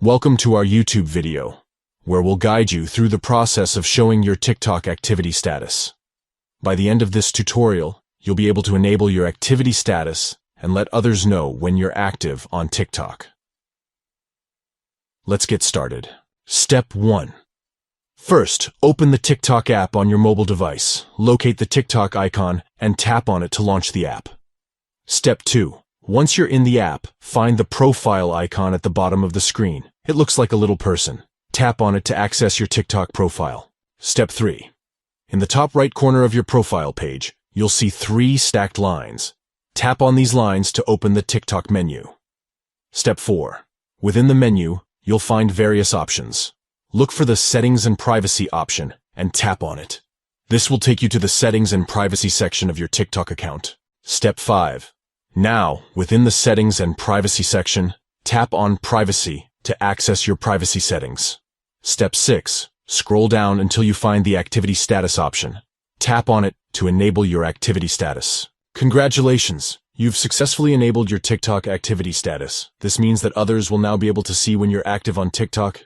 Welcome to our YouTube video, where we'll guide you through the process of showing your TikTok activity status. By the end of this tutorial, you'll be able to enable your activity status and let others know when you're active on TikTok. Let's get started. Step 1. First, open the TikTok app on your mobile device, locate the TikTok icon, and tap on it to launch the app. Step 2. Once you're in the app, find the profile icon at the bottom of the screen. It looks like a little person. Tap on it to access your TikTok profile. Step 3. In the top right corner of your profile page, you'll see 3 stacked lines. Tap on these lines to open the TikTok menu. Step 4. Within the menu, you'll find various options. Look for the Settings and Privacy option and tap on it. This will take you to the Settings and Privacy section of your TikTok account. Step 5. Now, within the Settings and Privacy section, tap on Privacy to access your privacy settings. Step 6. Scroll down until you find the Activity Status option. Tap on it to enable your activity status. Congratulations! You've successfully enabled your TikTok activity status. This means that others will now be able to see when you're active on TikTok